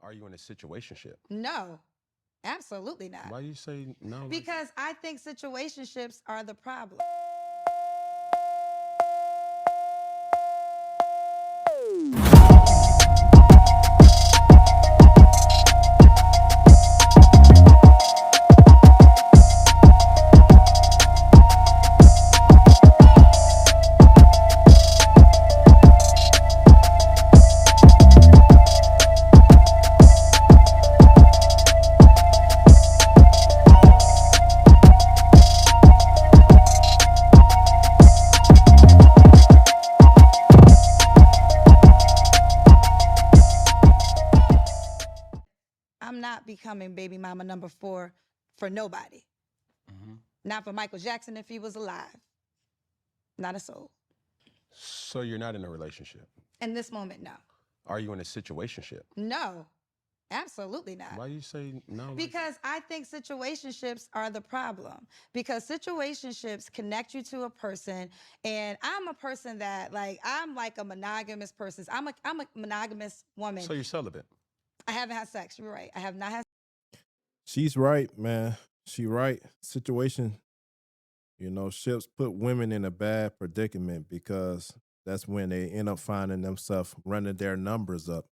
Are you in a situationship? No, absolutely not. Why do you say no? Because I think situationships are the problem. I'm not becoming baby mama number 4 for nobody. Mm-hmm. Not for Michael Jackson if he was alive. Not a soul. So you're not in a relationship? In this moment, no. Are you in a situationship? No, absolutely not. Why do you say no? Because I think situationships are the problem. Because situationships connect you to a person, and I'm a person that I'm like a monogamous person. I'm a monogamous woman. So you're celibate? I haven't had sex. You're right. I have not had. She's right, man. She right. Situation, ships put women in a bad predicament because that's when they end up finding themselves running their numbers up.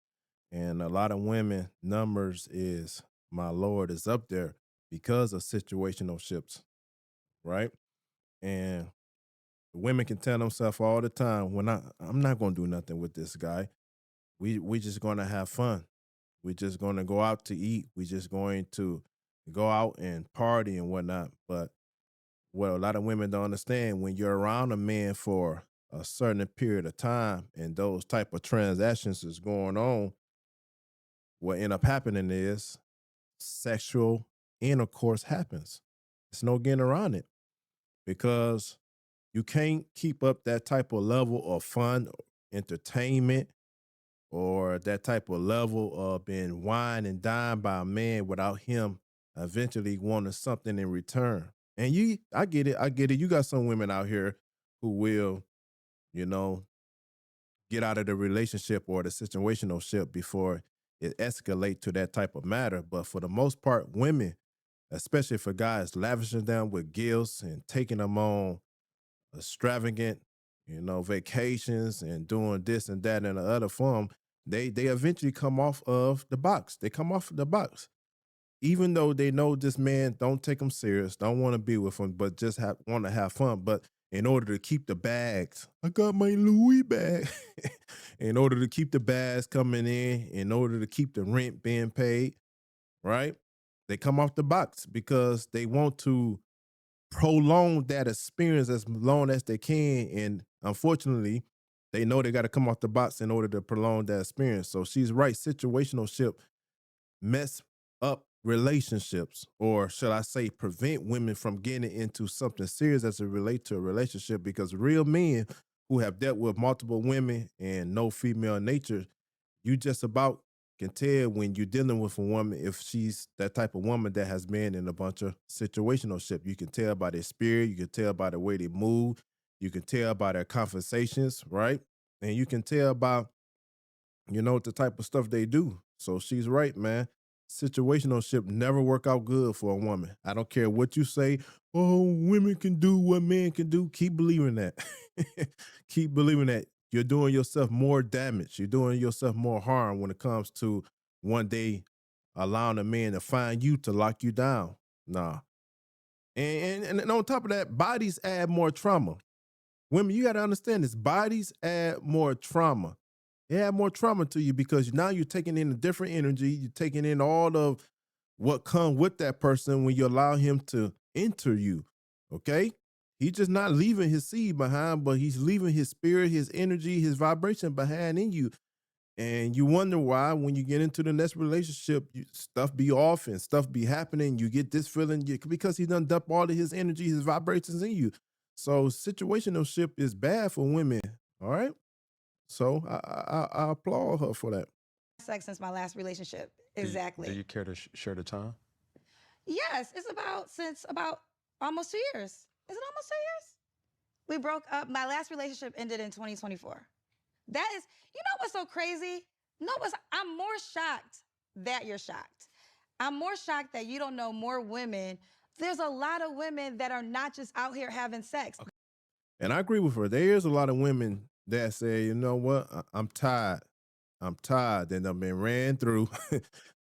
And a lot of women numbers is, my Lord, is up there because of situational ships, right? And women can tell themselves all the time, I'm not gonna do nothing with this guy. We just gonna have fun. We're just gonna go out to eat. We're just going to go out and party and whatnot. But what a lot of women don't understand, when you're around a man for a certain period of time and those type of transactions is going on, what end up happening is sexual intercourse happens. There's no getting around it because you can't keep up that type of level of fun, entertainment, or that type of level of being wined and dined by a man without him eventually wanting something in return. And I get it. You got some women out here who will, you know, get out of the relationship or the situational ship before it escalate to that type of matter. But for the most part, women, especially for guys, lavishing them with gifts and taking them on extravagant, vacations and doing this and that and the other form, they eventually come off of the box. They come off of the box. Even though they know this man don't take them serious, don't want to be with him, but just want to have fun. But in order to keep the bags, I got my Louis bag. In order to keep the bags coming in order to keep the rent being paid, right? They come off the box because they want to prolong that experience as long as they can. And unfortunately, they know they got to come off the box in order to prolong that experience. So she's right. Situational ship mess up relationships, or should I say prevent women from getting into something serious as it relates to a relationship, because real men who have dealt with multiple women and no female nature, you just about can tell when you're dealing with a woman if she's that type of woman that has been in a bunch of situational ship. You can tell by their spirit, you can tell by the way they move, you can tell by their conversations, right? And you can tell by, the type of stuff they do. So she's right, man. Situational ship never work out good for a woman. I don't care what you say. Oh, women can do what men can do. Keep believing that. Keep believing that. You're doing yourself more damage. You're doing yourself more harm when it comes to one day allowing a man to find you to lock you down. Nah. And on top of that, bodies add more trauma. Women, you got to understand this. Bodies add more trauma. They add more trauma to you because now you're taking in a different energy. You're taking in all of what comes with that person when you allow him to enter you. Okay? He's just not leaving his seed behind, but he's leaving his spirit, his energy, his vibration behind in you. And you wonder why when you get into the next relationship, stuff be off and stuff be happening. You get this feeling because he done dumped all of his energy, his vibrations in you. So situationship is bad for women. All right. So I applaud her for that. Sex since my last relationship. Do Exactly. you care to share the time? Yes, it's since about almost 2 years. Is it almost 2 years? We broke up. My last relationship ended in 2024. That is, what's so crazy? I'm more shocked that you're shocked. I'm more shocked that you don't know more women. There's a lot of women that are not just out here having sex. And I agree with her. There is a lot of women that say, you know what, I'm tired. I'm tired. They done been ran through.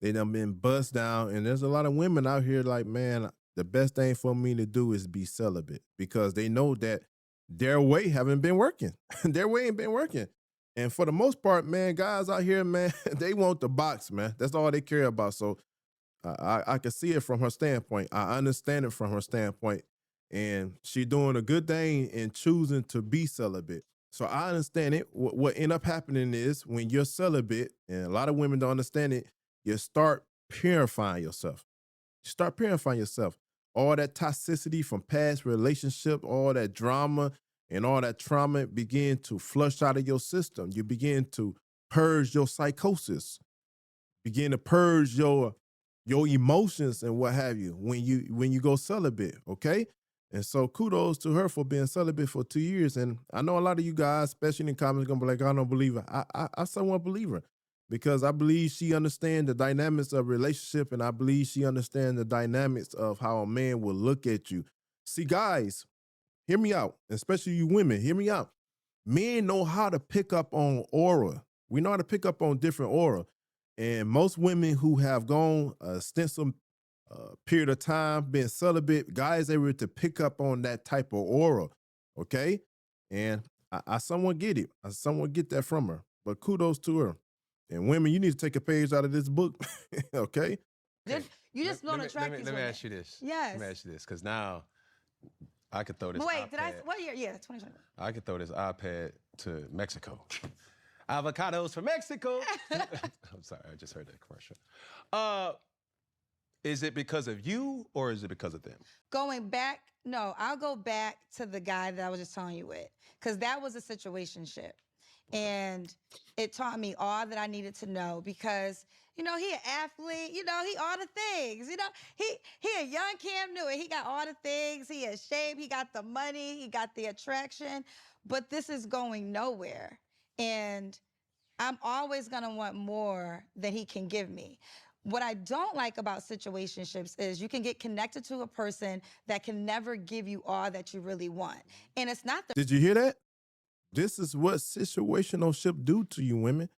They done been bust down. And there's a lot of women out here like, man, the best thing for me to do is be celibate, because they know that their way haven't been working. Their way ain't been working. And for the most part, man, guys out here, man, they want the box, man. That's all they care about. So I can see it from her standpoint. I understand it from her standpoint. And she doing a good thing in choosing to be celibate. So I understand it. What end up happening is when you're celibate, and a lot of women don't understand it, you start purifying yourself. You start purifying yourself. All that toxicity from past relationship, all that drama and all that trauma begin to flush out of your system. You begin to purge your psychosis, begin to purge your emotions and what have you when you go celibate, okay? And so kudos to her for being celibate for 2 years. And I know a lot of you guys, especially in the comments, gonna be like, I don't believe her. I somewhat believe her, because I believe she understands the dynamics of relationship, and I believe she understands the dynamics of how a man will look at you. See, guys, hear me out, especially you women, hear me out. Men know how to pick up on aura. We know how to pick up on different aura. And most women who have gone a extensive period of time being celibate, guys able to pick up on that type of aura, okay? And I somewhat get it. I somewhat get that from her. But kudos to her. And women, you need to take a page out of this book, okay? You just don't attract these Let me women. ask you this. Yes. Let me ask you this, because now I could throw this. But wait, iPad, what year? Yeah, 2020. I could throw this iPad to Mexico. Avocados for Mexico. I'm sorry, I just heard that commercial. Is it because of you or is it because of them? Going back, no, I'll go back to the guy that I was just telling you with, because that was a situationship. And it taught me all that I needed to know, because, you know, he an athlete, you know, he all the things, you know, he a young Cam Newton, he got all the things, he has shape, he got the money, he got the attraction, but this is going nowhere. And I'm always gonna want more than he can give me. What I don't like about situationships is you can get connected to a person that can never give you all that you really want. And it's not the— Did you hear that? This is what situationship do to you, women.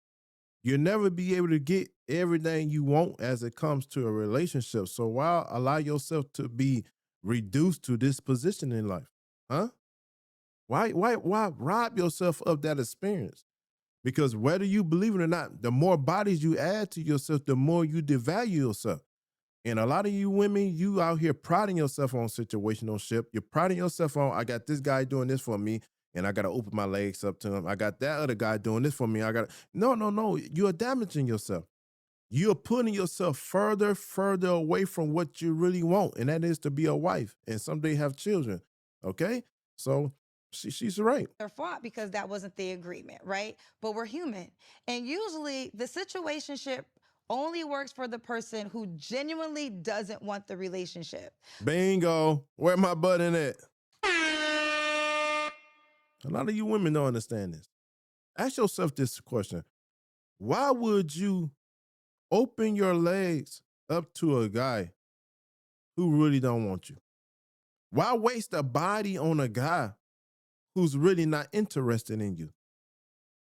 You'll never be able to get everything you want as it comes to a relationship. So why allow yourself to be reduced to this position in life? Huh? Why rob yourself of that experience? Because whether you believe it or not, the more bodies you add to yourself, the more you devalue yourself. And a lot of you women, you out here priding yourself on situationship. You're priding yourself on, I got this guy doing this for me, and I got to open my legs up to him. I got that other guy doing this for me. No. You're damaging yourself. You're putting yourself further away from what you really want, and that is to be a wife and someday have children. Okay? So she's right. their fault, because that wasn't the agreement, right? But we're human. And usually the situationship only works for the person who genuinely doesn't want the relationship. Bingo. Where my button at? A lot of you women don't understand this. Ask yourself this question. Why would you open your legs up to a guy who really don't want you? Why waste a body on a guy who's really not interested in you?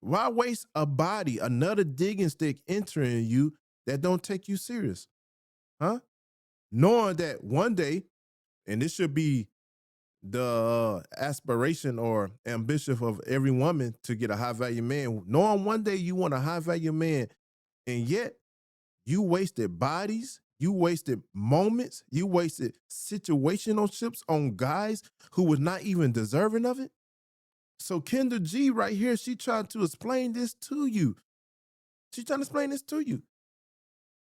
Why waste a body, another digging stick entering you that don't take you serious? Huh? Knowing that one day, and this should be the aspiration or ambition of every woman to get a high value man, knowing one day you want a high value man, and yet you wasted bodies, you wasted moments, you wasted situationships on guys who was not even deserving of it. So Kendra G right here, she trying to explain this to you. She's trying to explain this to you.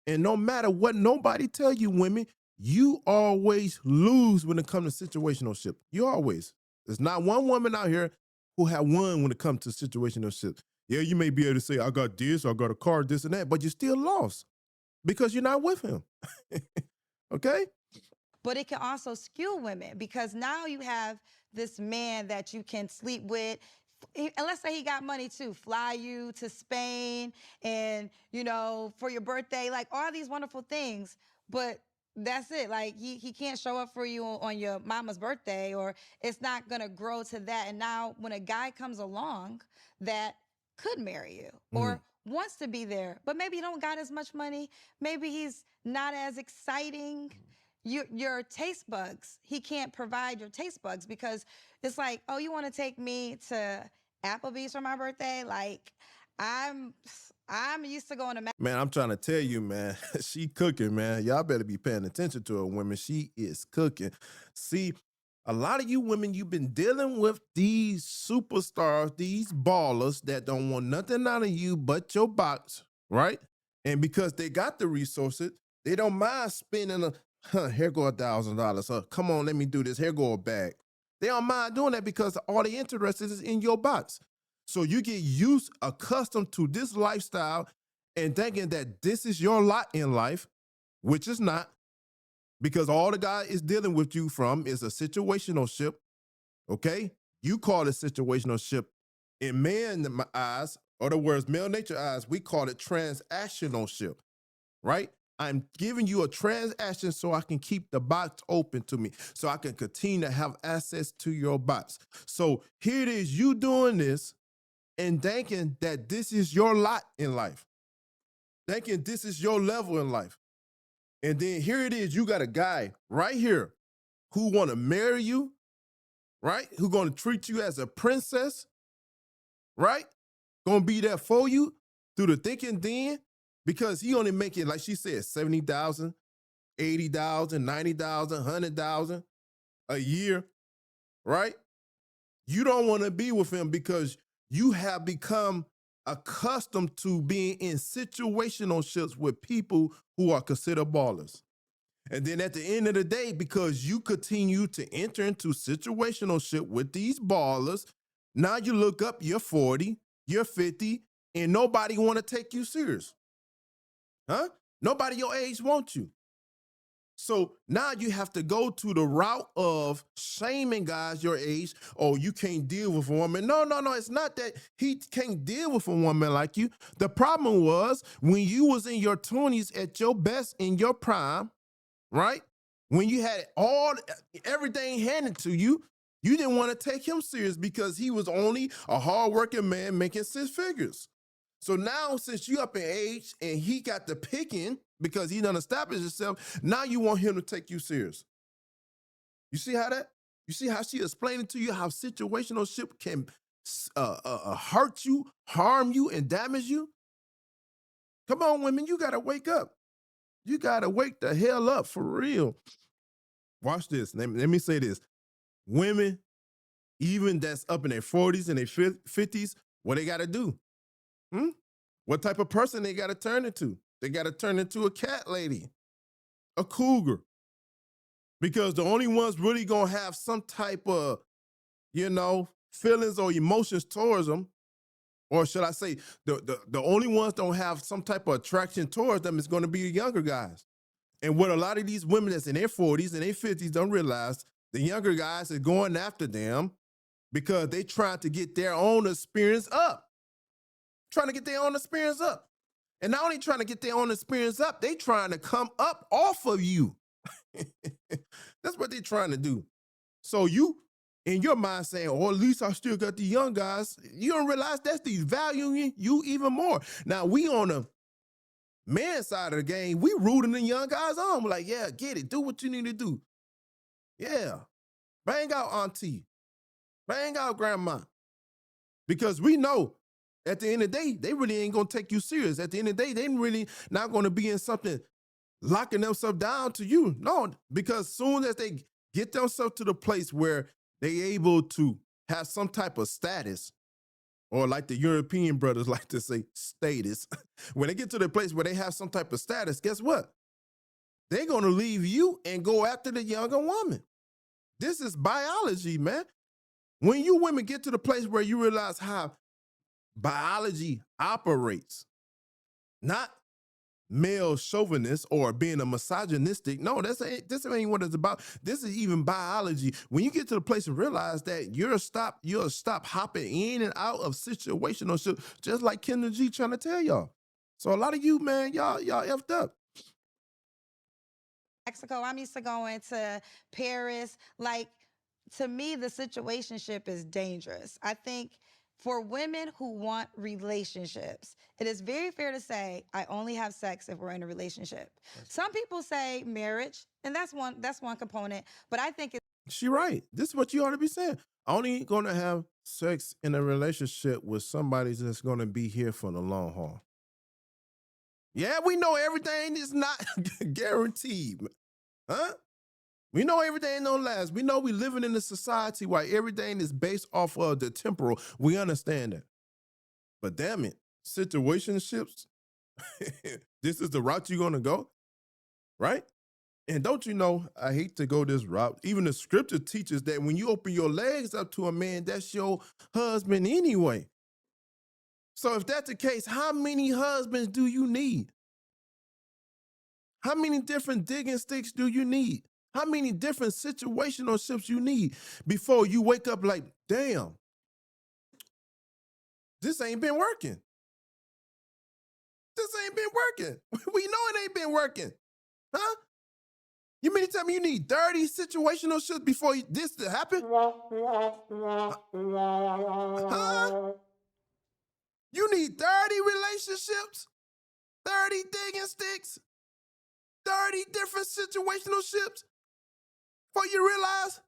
And no matter what nobody tell you, women, you always lose when it comes to situationship. You always. There's not one woman out here who have won when it comes to situationship. Yeah, you may be able to say, I got this, I got a car, this and that, but you still lost because you're not with him. Okay? But it can also skew women, because now you have this man that you can sleep with, and let's say he got money too, fly you to Spain and, for your birthday, like all these wonderful things. But that's it. Like he can't show up for you on your mama's birthday, or it's not going to grow to that. And now when a guy comes along that could marry you or wants to be there, but maybe he don't got as much money, maybe he's not as exciting. Your taste buds, he can't provide your taste buds, because it's like, oh, you want to take me to Applebee's for my birthday? Like, I'm used to going to Man, I'm trying to tell you, man, she cooking, man. Y'all better be paying attention to her, women. She is cooking. See, a lot of you women, you've been dealing with these superstars, these ballers that don't want nothing out of you but your box, right? And because they got the resources, they don't mind spending here go $1,000. Come on, let me do this. Here go a bag. They don't mind doing that because all they interested is in your box. So you get accustomed to this lifestyle and thinking that this is your lot in life, which is not, because all the guy is dealing with you from is a situational ship, okay? You call it situational ship. In man eyes, or the words male nature eyes, we call it transactional ship, right? I'm giving you a transaction so I can keep the box open to me, so I can continue to have access to your box. So here it is, you doing this and thinking that this is your lot in life, thinking this is your level in life. And then here it is, you got a guy right here who want to marry you, right? Who going to treat you as a princess, right? Going to be there for you through the thick and thin, because he only making, like she said, 70,000, 80,000, 90,000, 100,000 a year, right? You don't want to be with him because you have become accustomed to being in situational ships with people who are considered ballers. And then at the end of the day, because you continue to enter into situational ship with these ballers, now you look up, you're 40, you're 50, and nobody want to take you serious. Huh? Nobody your age wants you. So now you have to go to the route of shaming guys your age. Oh, you can't deal with a woman. No. It's not that he can't deal with a woman like you. The problem was when you was in your 20s at your best, in your prime, right? When you had everything handed to you, you didn't want to take him serious because he was only a hardworking man making 6 figures. So now, since you up in age and he got the picking because he done established himself, now you want him to take you serious. You see how she explaining to you how situational ship can hurt you, harm you, and damage you? Come on, women, you got to wake up. You got to wake the hell up for real. Watch this. Let me say this. Women, even that's up in their 40s and their 50s, what they got to do? What type of person they got to turn into? They got to turn into a cat lady, a cougar. Because the only ones really going to have some type of, feelings or emotions towards them, or should I say, the only ones don't have some type of attraction towards them is going to be the younger guys. And what a lot of these women that's in their 40s and their 50s don't realize, the younger guys are going after them because they trying to get their own experience up. Trying to get their own experience up. And not only trying to get their own experience up, they trying to come up off of you. That's what they trying to do. So you, in your mind saying, oh, at least I still got the young guys, you don't realize that's devaluing you even more. Now, we on the man's side of the game, we rooting the young guys on. We're like, yeah, get it. Do what you need to do. Yeah. Bang out auntie. Bang out grandma. Because we know at the end of the day, they really ain't going to take you serious. At the end of the day, they really not going to be in something locking themselves down to you. No, because soon as they get themselves to the place where they able to have some type of status, or like the European brothers like to say, status. When they get to the place where they have some type of status, guess what? They're going to leave you and go after the younger woman. This is biology, man. When you women get to the place where you realize how biology operates, not male chauvinist or being a misogynistic. No, this ain't what it's about. This is even biology. When you get to the place and realize that you'll stop hopping in and out of situational shit, just like Kendra G trying to tell y'all. So a lot of you, man, y'all effed up. Mexico. I'm used to going to Paris. Like, to me, the situationship is dangerous. I think for women who want relationships, it is very fair to say, I only have sex if we're in a relationship. Some people say marriage, and that's one component, but I think She right. This is what you ought to be saying. Only gonna have sex in a relationship with somebody that's gonna be here for the long haul. Yeah, we know everything is not guaranteed. Huh? We know everything don't last. We know we living in a society where everything is based off of the temporal. We understand that. But damn it, situationships, this is the route you're gonna go, right? And don't you know, I hate to go this route. Even the scripture teaches that when you open your legs up to a man, that's your husband anyway. So if that's the case, how many husbands do you need? How many different digging sticks do you need? How many different situational ships you need before you wake up like, damn, this ain't been working. This ain't been working. We know it ain't been working. Huh? You mean to tell me you need 30 situational ships before this to happen? Huh? You need 30 relationships, 30 digging sticks, 30 different situational ships before you realize?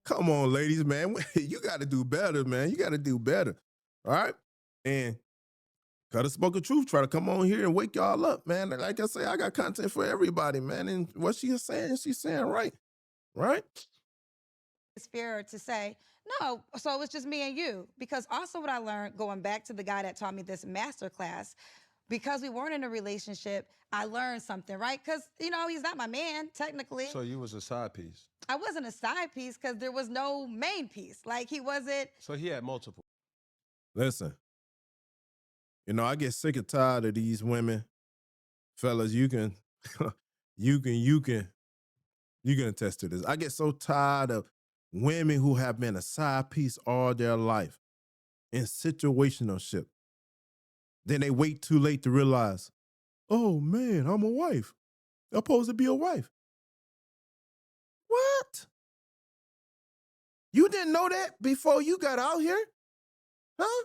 Come on, ladies, man. You got to do better, man. You got to do better. All right? And Kuttah Spoken Truth try to come on here and wake y'all up, man. Like I say, I got content for everybody, man. And what she's saying right. Right? it's fairer to say, no, so it's just me and you. Because also what I learned, going back to the guy that taught me this master class, because we weren't in a relationship, I learned something, right? Because, he's not my man, technically. So you was a side piece. I wasn't a side piece because there was no main piece. Like, he wasn't. So he had multiple. Listen, I get sick and tired of these women. Fellas, you can attest to this. I get so tired of women who have been a side piece all their life in situationship. Then they wait too late to realize, oh man, I'm a wife. I'm supposed to be a wife. What? You didn't know that before you got out here? Huh?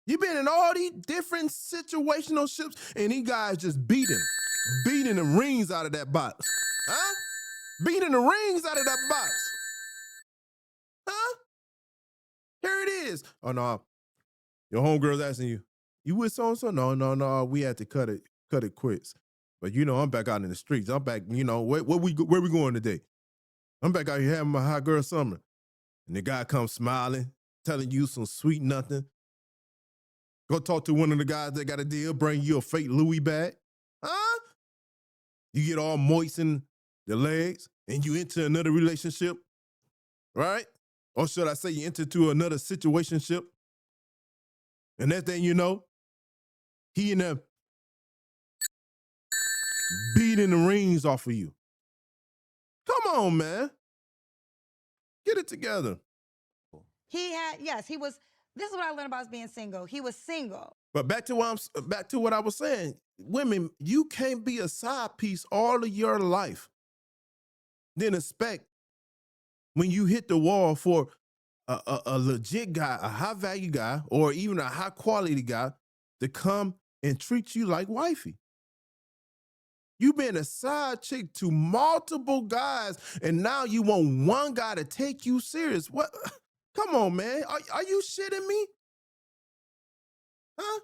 You've been in all these different situational ships and these guys just beating the rings out of that box. Huh? Beating the rings out of that box. Huh? Here it is. Oh no, your homegirl's asking you, you with so-and-so? No, we had to cut it quits. But I'm back out in the streets. I'm back, where we going today? I'm back out here having my hot girl summer. And the guy comes smiling, telling you some sweet nothing. Go talk to one of the guys that got a deal, bring you a fake Louis bag. Huh? You get all moist in the legs and you enter another relationship, right? Or should I say you enter to another situationship? And that thing he in there beating the rings off of you. Come on, man. Get it together. He was, this is what I learned about being single. He was single. But back to what I was saying. Women, you can't be a side piece all of your life. Then expect when you hit the wall for a legit guy, a high value guy, or even a high quality guy to come and treat you like wifey. You've been a side chick to multiple guys, and now you want one guy to take you serious. What? Come on, man. Are you shitting me? Huh?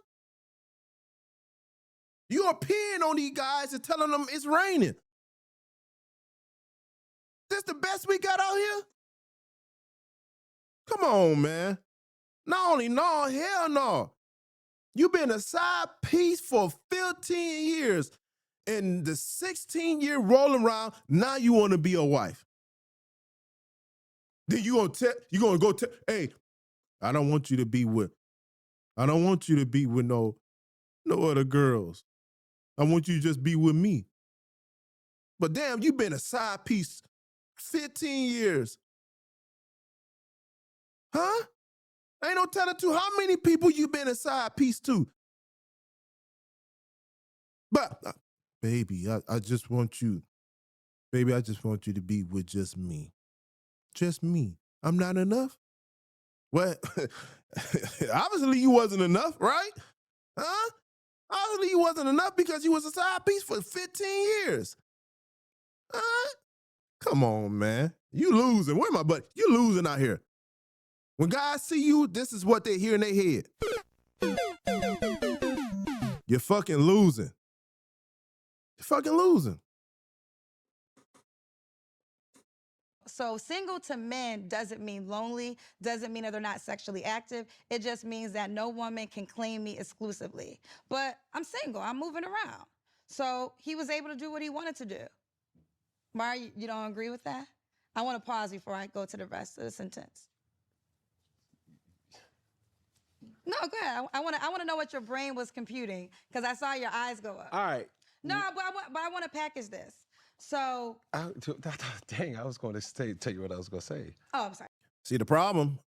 You are peeing on these guys and telling them it's raining. This the best we got out here? Come on, man. No, hell no. You've been a side piece for 15 years. And the 16-year rolling around, now you want to be a wife. Then you gonna go tell, hey, I don't want you to be with I don't want you to be with no other girls. I want you to just be with me. But damn, you've been a side piece 15 years. Huh? Ain't no telling to how many people you been a side piece to. But, baby, I just want you. Baby, I just want you to be with just me. Just me. I'm not enough? Well, obviously you wasn't enough, right? Huh? Obviously you wasn't enough because you was a side piece for 15 years. Huh? Come on, man. You losing. Where my buddy? You losing out here. When guys see you, this is what they hear in their head. You're fucking losing. You're fucking losing. So single to men doesn't mean lonely, doesn't mean that they're not sexually active. It just means that no woman can claim me exclusively. But I'm single, I'm moving around. So he was able to do what he wanted to do. Mari, you don't agree with that? I want to pause before I go to the rest of the sentence. No, go ahead. I want to know what your brain was computing because I saw your eyes go up. All right. No, but I want to package this. So, Dang, I was going to tell you what I was going to say. Oh, I'm sorry. See, the problem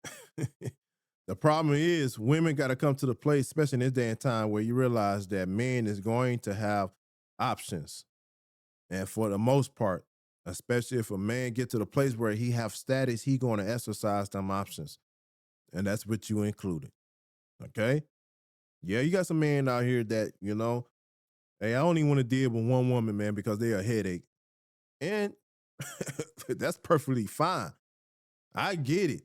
is women got to come to the place, especially in this day and time, where you realize that men is going to have options. And for the most part, especially if a man get to the place where he have status, he going to exercise them options. And that's what you included. Okay? Yeah, you got some men out here that, hey, I only want to deal with one woman, man, because they're a headache. And that's perfectly fine. I get it.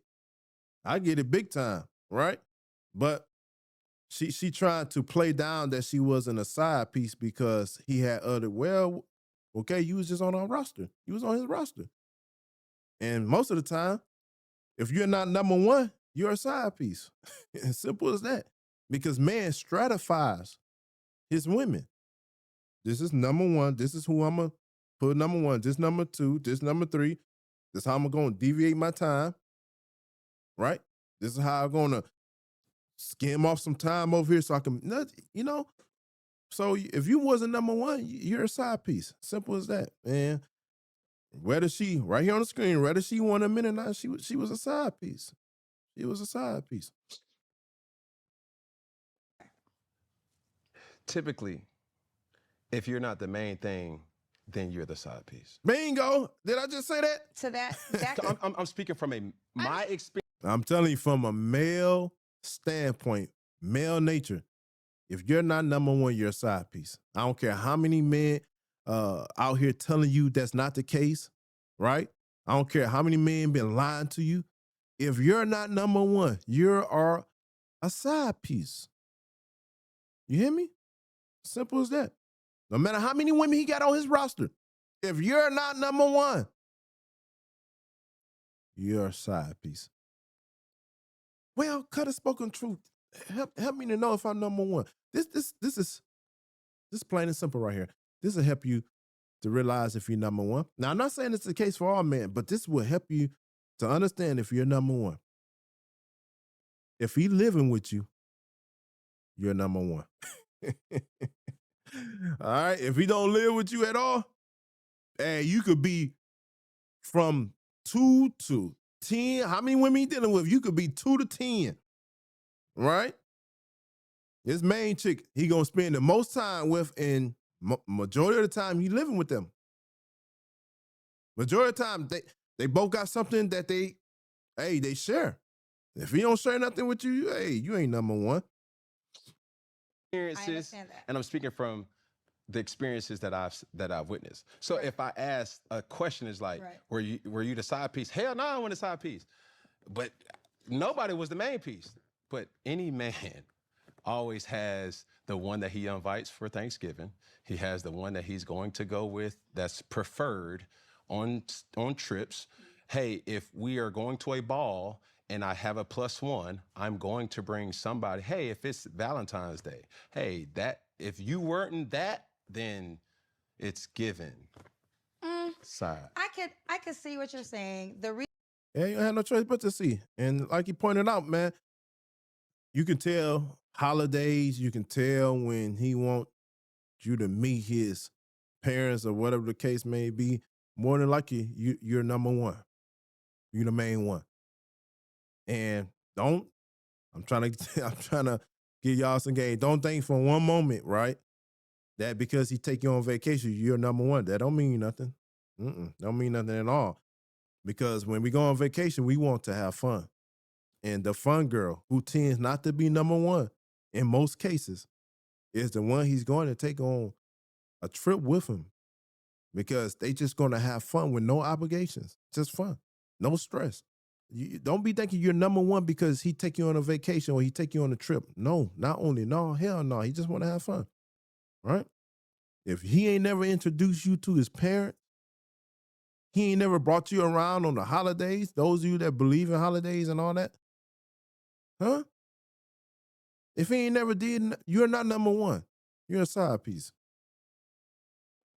I get it big time, right? But she tried to play down that she wasn't a side piece because he had okay, you was just on our roster. You was on his roster. And most of the time, if you're not number one, you're a side piece. As simple as that. Because man stratifies his women. This is number one. This is who I'm going to put number one. This number two. This number three. This is how I'm going to deviate my time. Right? This is how I'm going to skim off some time over here so I can, So if you wasn't number one, you're a side piece. Simple as that. And whether she, right here on the screen, whether she won a minute or not, she was a side piece. She was a side piece. Typically, if you're not the main thing, then you're the side piece. Bingo. Did I just say that? To that I'm speaking from my experience. I'm telling you from a male standpoint, male nature, if you're not number one, you're a side piece. I don't care how many men out here telling you that's not the case, right? I don't care how many men been lying to you. If you're not number one, you are a side piece. You hear me? Simple as that. No matter how many women he got on his roster, if you're not number one, you're a side piece. Well, Kuttah Spoken Truth, help me to know if I'm number one. This is plain and simple right here. This will help you to realize if you're number one. Now, I'm not saying it's the case for all men, but this will help you to understand if you're number one. If he living with you, you're number one. All right. If he don't live with you at all, hey, you could be from 2 to 10. How many women he dealing with? You could be 2 to 10. Right? This main chick, he gonna spend the most time with, and majority of the time he living with them. Majority of the time, they both got something that they share. If he don't share nothing with you, hey, you ain't number one. Experiences, and I'm speaking from the experiences that I've witnessed. So if I ask a question is like, were you the side piece? Hell no, I wasn't the side piece. But nobody was the main piece. But any man always has the one that he invites for Thanksgiving. He has the one that he's going to go with that's preferred on trips. Hey, if we are going to a ball and I have a +1, I'm going to bring somebody. Hey, if it's Valentine's Day, hey, if you weren't that, then it's given. Side. I could see what you're saying. Yeah, you don't have no choice but to see. And like you pointed out, man, you can tell Holidays, you can tell when he wants you to meet his parents or whatever the case may be. More than likely, you're number one. You're the main one. And don't, I'm trying to give y'all some game. Don't think for one moment, right, that because he take you on vacation, you're number one. That don't mean nothing. Don't mean nothing at all. Because when we go on vacation, we want to have fun. And the fun girl, who tends not to be number one in most cases, is the one he's going to take on a trip with him. Because they just going to have fun with no obligations. Just fun. No stress. You don't be thinking you're number one because he take you on a vacation or he take you on a trip. No, not only. No, hell no. He just want to have fun. Right? If he ain't never introduced you to his parents, he ain't never brought you around on the holidays, those of you that believe in holidays and all that, huh? If he ain't never did, you're not number one. You're a side piece.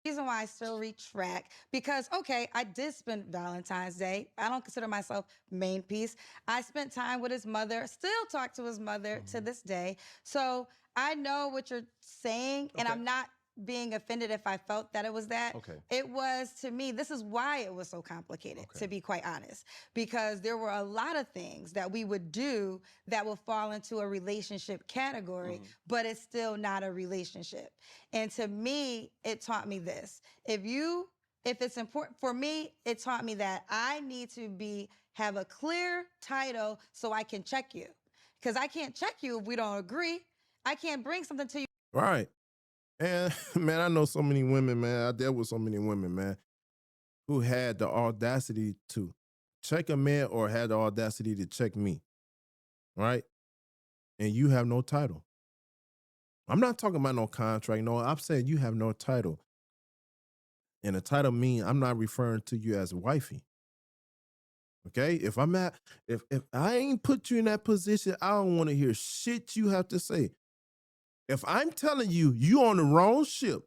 Reason why I still retract, because okay, I did spend Valentine's Day. I don't consider myself main piece. I spent time with his mother, still talk to his mother to this day. So I know what you're saying, and I'm not being offended if I felt that it was that. It was, to me, this is why it was so complicated, to be quite honest, because there were a lot of things that we would do that would fall into a relationship category, but it's still not a relationship. And to me, it taught me this. If it's important for me, it taught me that I need to have a clear title so I can check you, because I can't check you if we don't agree. I can't bring something to you. Right. And man, I know so many women, man. I dealt with so many women, man, who had the audacity to check a man or had the audacity to check me. Right? And you have no title. I'm not talking about no contract. No, I'm saying you have no title. And a title means I'm not referring to you as wifey. Okay? If I ain't put you in that position, I don't want to hear shit you have to say. If I'm telling you, you on the wrong ship,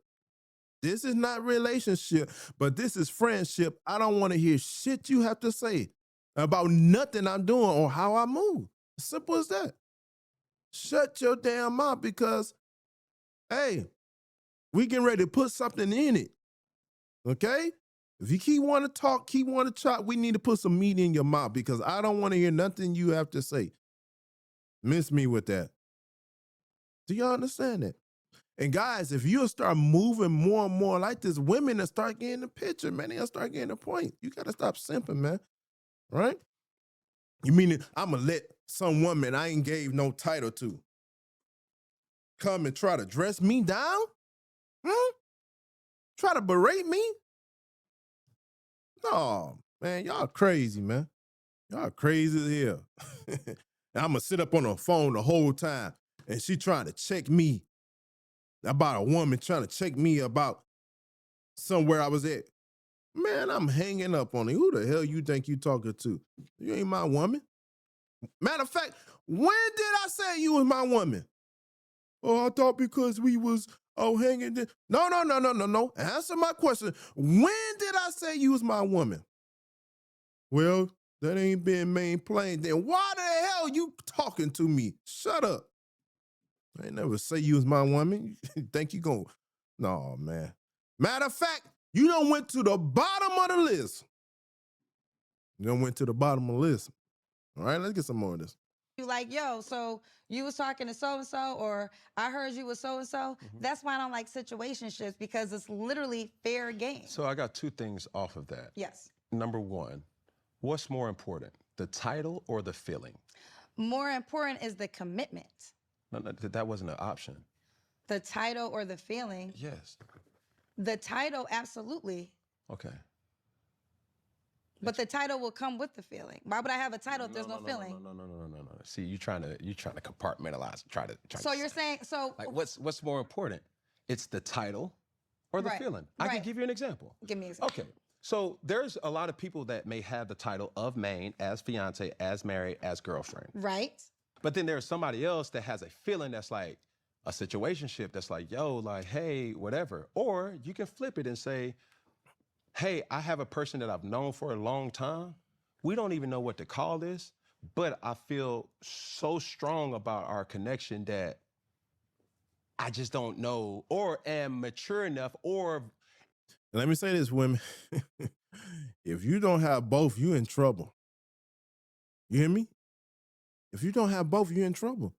this is not relationship, but this is friendship, I don't want to hear shit you have to say about nothing I'm doing or how I move. Simple as that. Shut your damn mouth, because, hey, we getting ready to put something in it. Okay? If you keep want to talk, keep want to chop, we need to put some meat in your mouth, because I don't want to hear nothing you have to say. Miss me with that. Do y'all understand that? And guys, if you'll start moving more and more like this, women will start getting the picture, man. They'll start getting the point. You got to stop simping, man. Right? You mean I'm going to let some woman I ain't gave no title to come and try to dress me down? Try to berate me? No, man, y'all crazy, man. Y'all crazy as hell. I'm going to sit up on the phone the whole time, and she trying to check me about a woman trying to check me about somewhere I was at. Man, I'm hanging up on it. Who the hell you think you talking to? You ain't my woman. Matter of fact, when did I say you was my woman? Oh, I thought because we was hanging there. No. Answer my question. When did I say you was my woman? Well, that ain't been main plain. Then why the hell you talking to me? Shut up. I ain't never say you was my woman. You think you gonna? No, man. Matter of fact, you done went to the bottom of the list. You done went to the bottom of the list. All right, let's get some more of this. You like, yo, so you was talking to so-and-so, or I heard you was so-and-so. That's why I don't like situationships, because it's literally fair game. So I got two things off of that. Yes. Number one, what's more important, the title or the feeling? More important is the commitment. No, that wasn't an option. The title or the feeling? Yes. The title, absolutely. Okay. But the title will come with the feeling. Why would I have a title if there's no feeling? No. See, you're trying to compartmentalize. So you're saying, so like what's more important? It's the title or the feeling. I can give you an example. Give me an example. Okay. So there's a lot of people that may have the title of main, as fiance, as married, as girlfriend. Right. But then there's somebody else that has a feeling that's like a situationship that's like, yo, like, hey, whatever. Or you can flip it and say, hey, I have a person that I've known for a long time. We don't even know what to call this, but I feel so strong about our connection that I just don't know or am mature enough or Let me say this, women. If you don't have both, you in trouble. You hear me? If you don't have both, you're in trouble.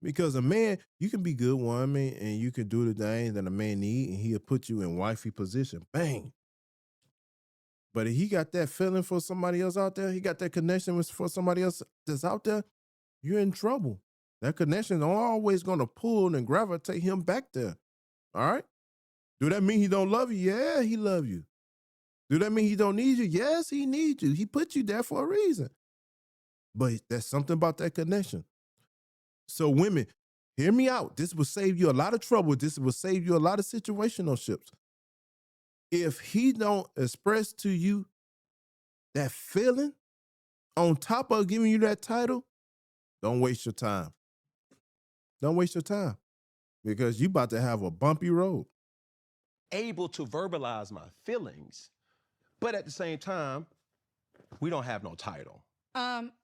Because a man, you can be good woman and you can do the things that a man need, and he'll put you in wifey position. Bang. But if he got that feeling for somebody else out there, he got that connection for somebody else that's out there, you're in trouble. That connection is always going to pull and gravitate him back there. All right? Do that mean he don't love you? Yeah, he love you. Do that mean he don't need you? Yes, he needs you. He put you there for a reason. But there's something about that connection. So women, hear me out. This will save you a lot of trouble. This will save you a lot of situationships. If he don't express to you that feeling on top of giving you that title, don't waste your time. Don't waste your time because you about to have a bumpy road. able to verbalize my feelings, but at the same time, we don't have no title.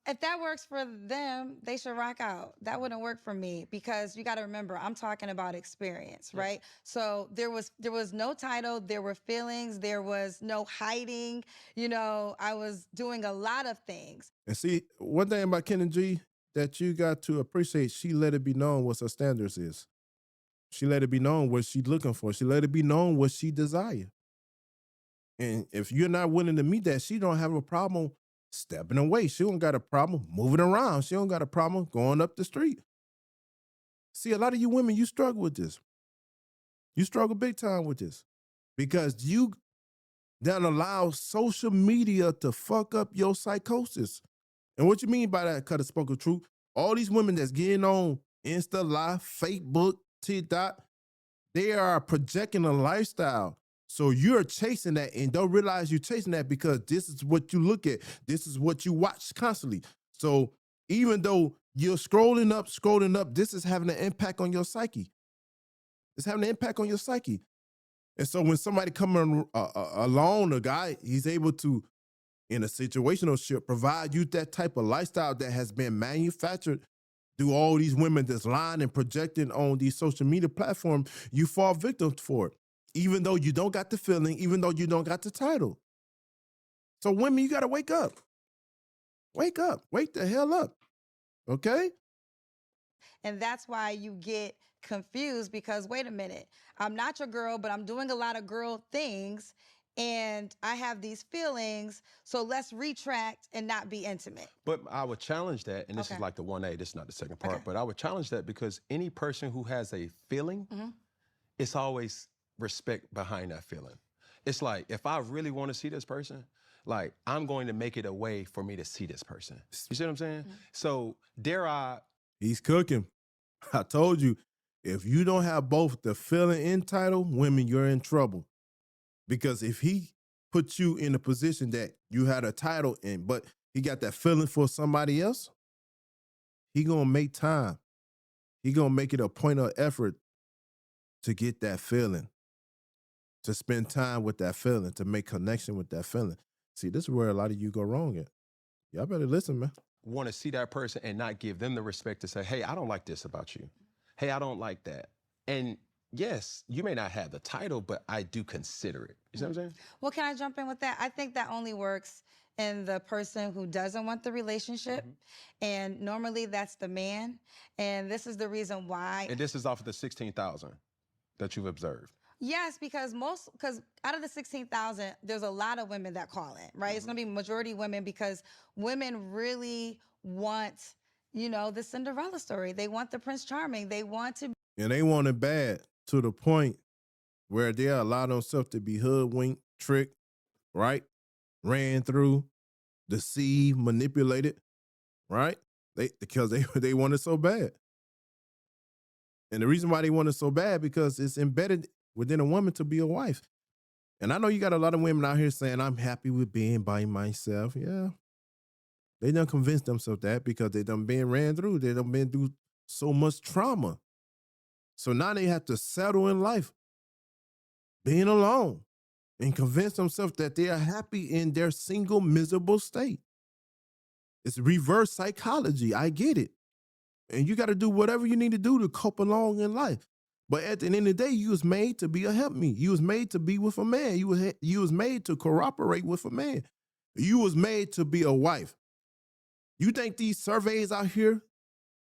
If that works for them, they should rock out. That wouldn't work for me because you got to remember, I'm talking about experience, right? So there was no title, there were feelings, there was no hiding. You know, I was doing a lot of things. And see, one thing about Kendra G that you got to appreciate, she let it be known what her standards is. She let it be known what she's looking for. She let it be known what she desires. And if you're not willing to meet that, she don't have a problem stepping away. She don't got a problem moving around. She don't got a problem going up the street. See, a lot of you women, you struggle with this. You struggle big time with this because you don't allow social media to fuck up your psychosis. And what you mean by that, Kuttah Spoken Truth? All these women that's getting on Insta Live, Facebook, TikTok, they are projecting a lifestyle. So you're chasing that and don't realize you're chasing that because this is what you look at. This is what you watch constantly. So even though you're scrolling up, this is having an impact on your psyche. It's having an impact on your psyche. And so when somebody coming along, a guy, he's able to, in a situationship, provide you that type of lifestyle that has been manufactured through all these women that's lying and projecting on these social media platforms, you fall victim for it. Even though you don't got the feeling, even though you don't got the title. So women, you got to wake up. Wake up. Wake the hell up. Okay? And that's why you get confused because, wait a minute, I'm not your girl, but I'm doing a lot of girl things and I have these feelings, so let's retract and not be intimate. But I would challenge that, and this is like the 1A, this is not the second part, but I would challenge that because any person who has a feeling, it's always respect behind that feeling. It's like, if I really want to see this person, like, I'm going to make it a way for me to see this person. You see what I'm saying? So dare I? He's cooking. I told you, if you don't have both the feeling and title, women, you're in trouble. Because if he puts you in a position that you had a title in, but he got that feeling for somebody else, he gonna make time. He gonna make it a point of effort to get that feeling, to spend time with that feeling, to make connection with that feeling. See, this is where a lot of you go wrong at. Y'all better listen, man. Want to see that person and not give them the respect to say, hey, I don't like this about you. Hey, I don't like that. And yes, you may not have the title, but I do consider it. You see what I'm saying? Well, can I jump in with that? I think that only works in the person who doesn't want the relationship. And normally that's the man. And this is the reason why. And this is off of the 16,000 that you've observed. Yes, because out of the 16,000, there's a lot of women that call in, right? It's going to be majority women because women really want, you know, the Cinderella story. They want the Prince Charming. They want to. And they want it bad to the point where they allow themselves to be hoodwinked, tricked, right? Ran through, deceived, manipulated, right? Because they want it so bad. And the reason why they want it so bad because it's embedded within a woman to be a wife. And I know you got a lot of women out here saying, I'm happy with being by myself. Yeah. They done convinced themselves that because they done been ran through. They done been through so much trauma. So now they have to settle in life, being alone, and convince themselves that they are happy in their single, miserable state. It's reverse psychology. I get it. And you got to do whatever you need to do to cope along in life. But at the end of the day, you was made to be a helpmeet. You was made to be with a man. You was made to cooperate with a man. You was made to be a wife. You think these surveys out here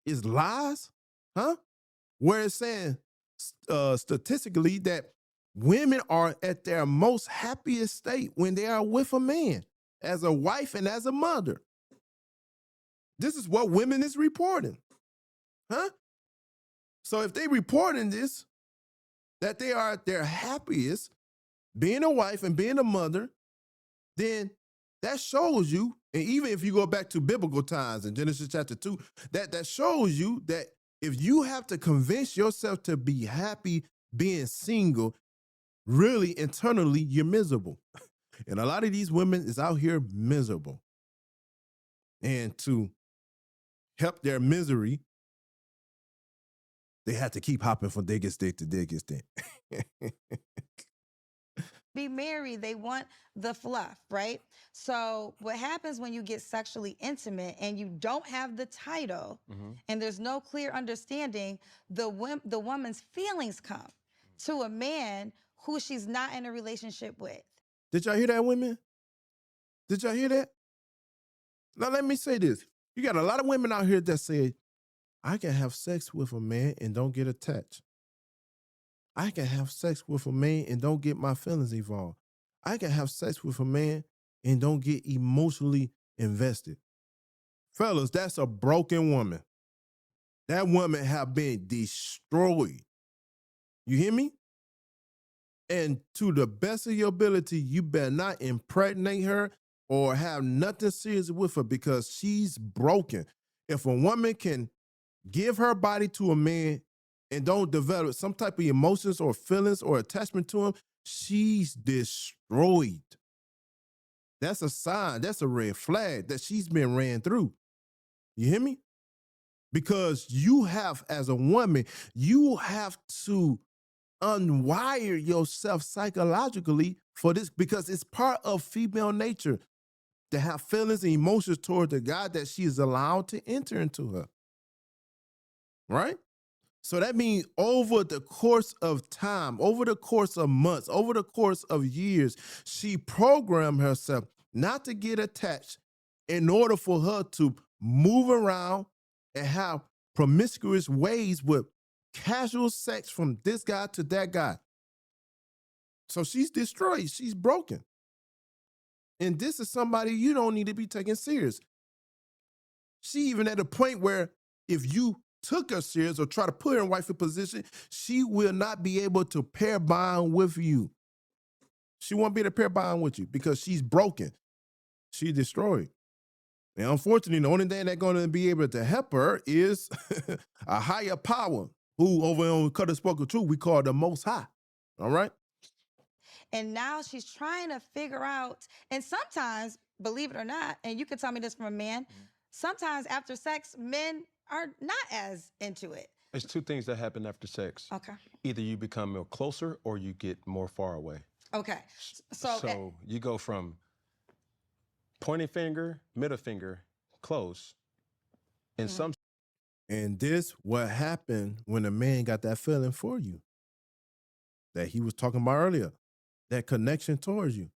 is lies? Huh? Where it's saying statistically that women are at their most happiest state when they are with a man, as a wife and as a mother. This is what women is reporting. Huh? So if they reporting this, that they are at their happiest being a wife and being a mother, then that shows you, and even if you go back to biblical times in Genesis chapter 2, that shows you that if you have to convince yourself to be happy being single, really internally you're miserable. And a lot of these women is out here miserable. And to help their misery, they have to keep hopping from diggest stick to diggest stick. Be married, they want the fluff, right? So what happens when you get sexually intimate and you don't have the title and there's no clear understanding, the woman's feelings come to a man who she's not in a relationship with. Did y'all hear that, women? Did y'all hear that? Now let me say this. You got a lot of women out here that say, I can have sex with a man and don't get attached. I can have sex with a man and don't get my feelings involved. I can have sex with a man and don't get emotionally invested. Fellas, that's a broken woman. That woman have been destroyed. You hear me? And to the best of your ability, you better not impregnate her or have nothing serious with her because she's broken. If a woman can give her body to a man and don't develop some type of emotions or feelings or attachment to him, she's destroyed. That's a sign. That's a red flag that she's been ran through. You hear me? Because you have, as a woman, you have to unwire yourself psychologically for this because it's part of female nature to have feelings and emotions toward the God that she is allowed to enter into her. Right? So that means over the course of time, over the course of months, over the course of years, she programmed herself not to get attached in order for her to move around and have promiscuous ways with casual sex from this guy to that guy. So she's destroyed. She's broken. And this is somebody you don't need to be taking serious. She even at a point where if you took her serious or try to put her in wifey position, she will not be able to pair bond with you. She won't be able to pair bond with you because she's broken. She's destroyed. And unfortunately, the only thing that's going to be able to help her is a higher power, who over on Kuttah Spoken Truth, we call the Most High. All right? And now she's trying to figure out, and sometimes, believe it or not, and you can tell me this from a man, sometimes after sex, men are not as into it. There's two things that happen after sex. Okay. Either you become more closer or you get more far away. Okay. So you go from pointing finger, middle finger, close. In some. And this what happened when a man got that feeling for you that he was talking about earlier, that connection towards you,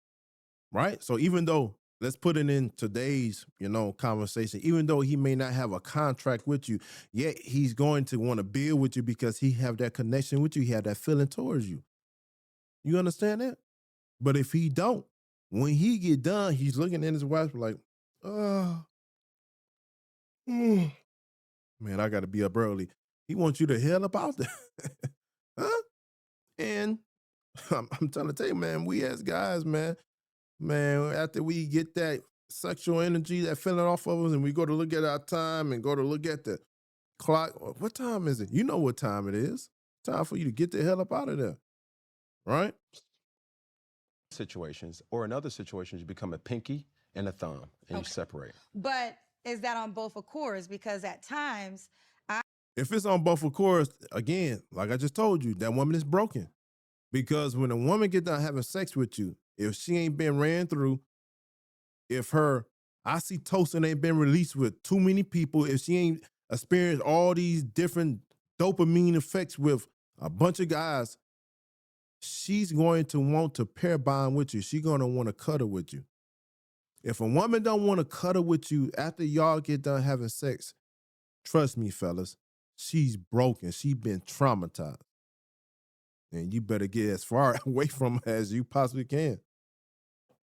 right? So even though, let's put it in today's, conversation, even though he may not have a contract with you, yet he's going to want to build with you because he have that connection with you. He have that feeling towards you. You understand that? But if he don't, when he get done, he's looking at his wife like, man, I got to be up early. He wants you to hell up out there. Huh? And I'm trying to tell you, man, we as guys, man, after we get that sexual energy, that feeling off of us, and we go to look at our time and go to look at the clock, what time is it? You know what time it is. Time for you to get the hell up out of there, right? Situations, or in other situations, you become a pinky and a thumb, and you separate. But is that on both accords? Because at times, if it's on both accords, again, like I just told you, that woman is broken. Because when a woman get done having sex with you, if she ain't been ran through, if her oxytocin ain't been released with too many people, if she ain't experienced all these different dopamine effects with a bunch of guys, she's going to want to pair bond with you. She's going to want to cuddle with you. If a woman don't want to cuddle with you after y'all get done having sex, trust me, fellas, she's broken. She's been traumatized. And you better get as far away from her as you possibly can.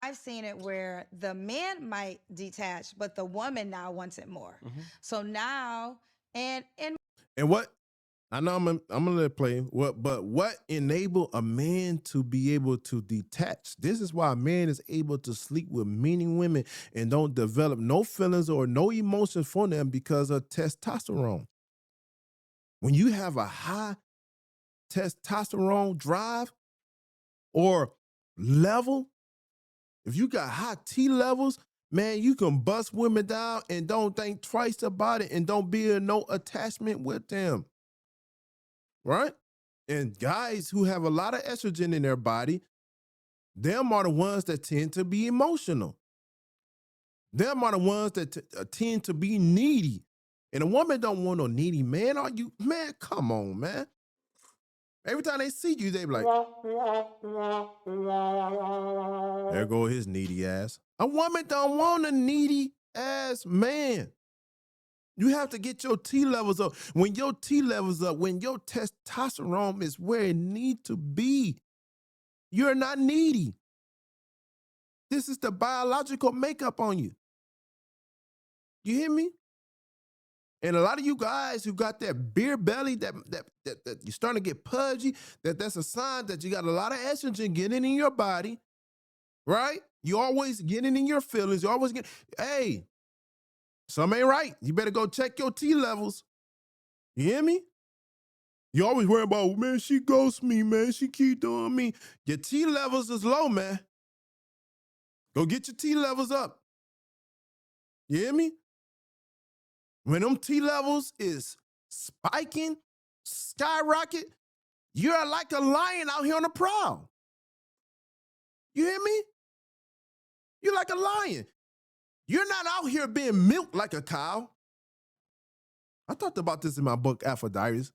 I've seen it where the man might detach, but the woman now wants it more. So now, and what? I know I'm gonna let it play. What enable a man to be able to detach? This is why a man is able to sleep with many women and don't develop no feelings or no emotions for them because of testosterone. When you have a high testosterone drive or level, if you got high T levels, man, you can bust women down and don't think twice about it and don't build no attachment with them. Right? And guys who have a lot of estrogen in their body, them are the ones that tend to be emotional. Them are the ones that tend to be needy. And a woman don't want no needy man. Are you, man, come on, man. Every time they see you, they be like, there go his needy ass. A woman don't want a needy ass man. You have to get your T levels up. When your T levels up, when your testosterone is where it needs to be, you're not needy. This is the biological makeup on you. You hear me? And a lot of you guys who got that beer belly, that you're starting to get pudgy, that's a sign that you got a lot of estrogen getting in your body, right? You always getting in your feelings. You always get, hey, something ain't right. You better go check your T levels. You hear me? You always worry about, man, she ghosts me, man. She keep doing me. Your T levels is low, man. Go get your T levels up. You hear me? When them T levels is spiking, skyrocket, you're like a lion out here on the prowl. You hear me? You're like a lion. You're not out here being milked like a cow. I talked about this in my book, Alpha Diaries.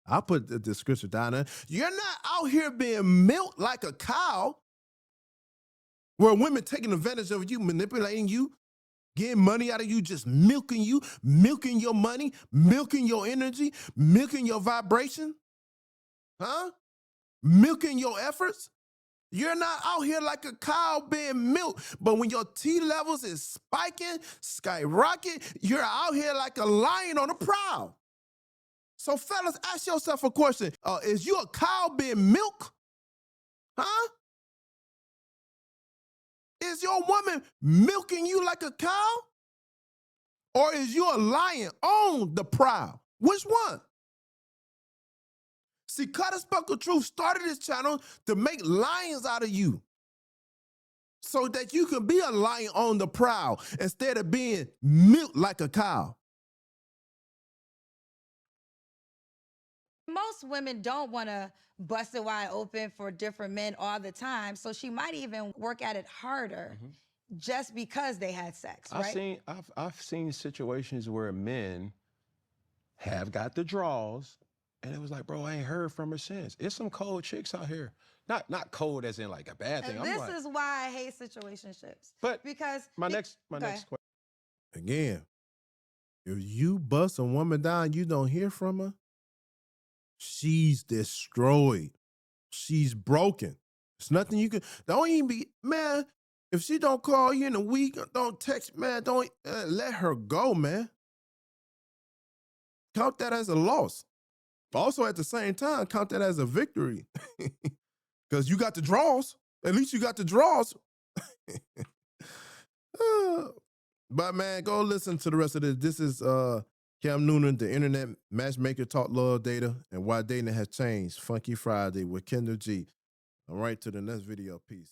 I'll put the description down there. You're not out here being milked like a cow, where women taking advantage of you, manipulating you, getting money out of you, just milking you, milking your money, milking your energy, milking your vibration, huh? Milking your efforts. You're not out here like a cow being milked, but when your T levels is spiking, skyrocket, you're out here like a lion on the prowl. So fellas, ask yourself a question. Is you a cow being milked? Huh? Is your woman milking you like a cow? Or is you a lion on the prowl? Which one? See, Kuttah Spoken Truth started this channel to make lions out of you, so that you can be a lion on the prowl instead of being milked like a cow. most women don't want to bust it wide open for different men all the time. So she might even work at it harder just because they had sex, right? I've seen situations where men have got the draws, and it was like, bro, I ain't heard from her since. It's some cold chicks out here. Not cold as in like a bad thing. This is why I hate situationships. But because my next question. Again, if you bust a woman down, you don't hear from her, she's destroyed. She's broken. It's nothing you can, don't even be, man, if she don't call you in a week, don't text, man, don't let her go, man. Count that as a loss. Also, at the same time, count that as a victory. Because you got the draws. At least you got the draws. But man, go listen to the rest of this. This is Cam Noonan, the internet matchmaker, talk love data, and why dating has changed. Funky Friday with Kendra G. All right, to the next video. Peace.